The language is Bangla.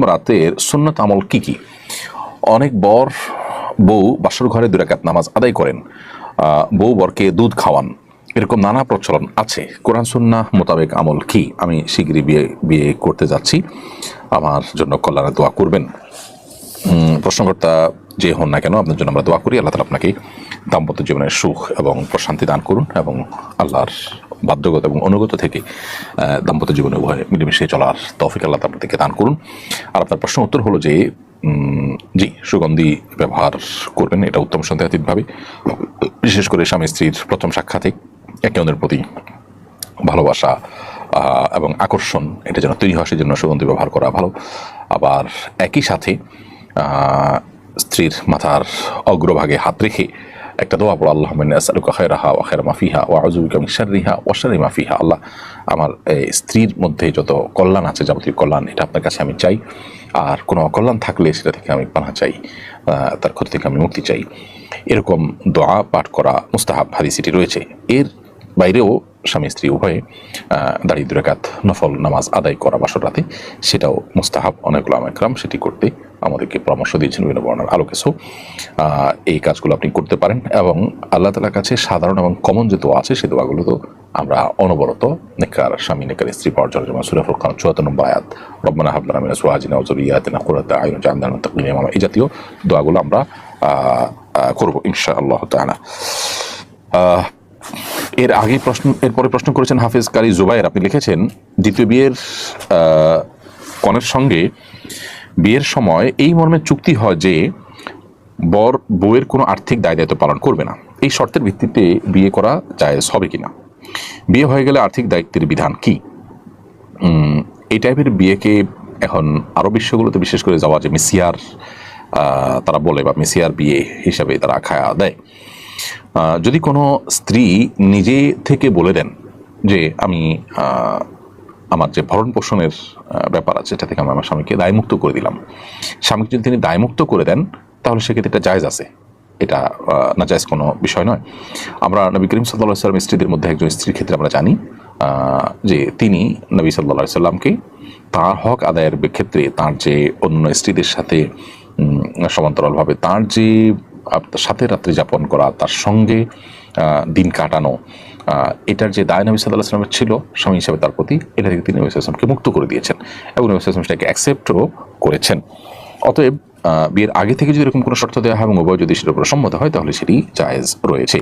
রাতের সুন্নত আমল কি কি? অনেক বর বউ বাসর ঘরে 2 রাকাত নামাজ আদায় করেন, বউ বরকে দুধ খাওয়ান, এরকম নানা প্রচলন আছে। কোরআন সুন্নাহ মোতাবেক আমল কি? আমি শীঘ্রই বিয়ে করতে যাচ্ছি, আমার জন্য কল্যাণে দোয়া করবেন। প্রশ্নকর্তা যে হন না কেন, আপনার জন্য আমরা দোয়া করি। আল্লাহ তাআলা আপনাকে দাম্পত্য জীবনের সুখ এবং প্রশান্তি দান করুন এবং আল্লাহর বাধ্যগত এবং অনুগত থেকে দাম্পত্য জীবনে উভয় মিলেমিশে চলার তৌফিক আল্লাহ আপনাদেরকে দান করুন। আর আপনার প্রশ্ন উত্তর হলো যে জি, সুগন্ধি ব্যবহার করবেন, এটা উত্তম সন্দেহাতীতভাবে, বিশেষ করে স্বামী স্ত্রীর প্রথম সাক্ষাতে একে অন্যের প্রতি ভালোবাসা এবং আকর্ষণ এটা যেন তৈরি হয়, সেজন্য সুগন্ধি ব্যবহার করা ভালো। আবার একই সাথে স্ত্রীর মাথার অগ্রভাগে হাত রেখে একটা দোয়া পড়ো, আল্লাহুম্মা ইন্নী আসআলুকা খায়রাহা ওয়া খায়রা মা ফিহা ওয়া আউযু বিকা মিন শাররিহা ওয়া শাররি মা ফিহা। আল্লাহ, আমার স্ত্রীর মধ্যে যত কল্যাণ আছে, যাবতীয় কল্যাণ, এটা আপনার কাছে আমি চাই, আর কোনো অকল্যাণ থাকলে সেটা থেকে আমি পানাহ চাই, তার ক্ষতি থেকে আমি মুক্তি চাই। এরকম দোয়া পাঠ করা মুস্তাহাব, হাদিসে রয়েছে। এর বাইরেও স্বামী স্ত্রী উভয়ে দাঁড়িয়ে 2 রাকাত নফল নামাজ আদায় করা বাসর রাতে, সেটাও মুস্তাহাব। অনেক উলামা ইকরাম সেটি করতে আমাদেরকে পরামর্শ দিয়েছেন বিভিন্ন বর্ণনার আলোকে। সো এই কাজগুলো আপনি করতে পারেন এবং আল্লাহ তাআলার কাছে সাধারণ এবং কমন যে দোয়া আছে সেই দোয়াগুলো তো আমরা অনবরত নেককার স্বামী নেককার স্ত্রী পড়ার জন্য, যেমন সূরা ফুরকান ৭৪ নম্বর আয়াত, রব্বানা হাব লানা মিন আজওয়াজিনা ওয়া যুররিয়্যাতিনা কুররাতা আয়ুন ওয়াজআলনা লিল মুত্তাকিনা ইমামা, এই জাতীয় দোয়াগুলো আমরা করব ইনশাআল্লাহ তাআলা। এরপরে প্রশ্ন করেছেন হাফেজ কারি জুবায়ের। আপনি লিখেছেন, দ্বিতীয় বিয়ের কনের সঙ্গে বিয়ের সময় এই মর্মে চুক্তি হয় যে বর বউয়ের কোনো আর্থিক দায় দায়িত্ব পালন করবে না। এই শর্তের ভিত্তিতে বিয়ে করা জায়েজ হবে কিনা? বিয়ে হয়ে গেলে আর্থিক দায়িত্বের বিধান কি? এই টাইপের বিয়েকে এখন আরব বিশ্বগুলোতে বিশেষ করে যাওয়া যে মিসিয়ার তারা বলে, বা মিসিয়ার বিয়ে হিসাবে তারা খায়া দেয়। যদি কোনো স্ত্রী নিজে থেকে বলে দেন যে আমি আমার যে ভরণ পোষণের ব্যাপার আছে সেটা থেকে আমি আমার স্বামীকে দায়মুক্ত করে দিলাম, স্বামীকে যদি তিনি দায়মুক্ত করে দেন তাহলে সেক্ষেত্রে এটা জায়েজ আছে, এটা নাজায়েজ কোনো বিষয় নয়। আমরা নবী করিম সাল্লাল্লাহু আলাইহি ওয়াসাল্লাম স্ত্রীদের মধ্যে একজন স্ত্রীর ক্ষেত্রে আমরা জানি যে তিনি নবী সাল্লাল্লাহু আলাইহি ওয়াসাল্লামকে তার হক আদায়ের ক্ষেত্রে তার যে অন্য স্ত্রীদের সাথে সমান্তরালভাবে তার যে সাথে রাত্রি যাপন করা, তার সঙ্গে দিন কাটানো, এটার যে দায় নবী সাল্লাল্লাহু আলাইহি ওয়াসাল্লামের ছিল স্বামী হিসেবে তার প্রতি, এটা থেকে তিনি নবী সাল্লাল্লাহু আলাইহি ওয়াসাল্লামকে মুক্ত করে দিয়েছেন এবং নবী সাল্লাল্লাহু আলাইহি ওয়াসাল্লাম সেটাকে অ্যাকসেপ্টও করেছেন। অতএব বিয়ের আগে থেকে যদি এরকম কোনো শর্ত দেওয়া হয় এবং উভয় যদি সেটার উপর সম্মত হয় তাহলে সেটি জায়েজ রয়েছে।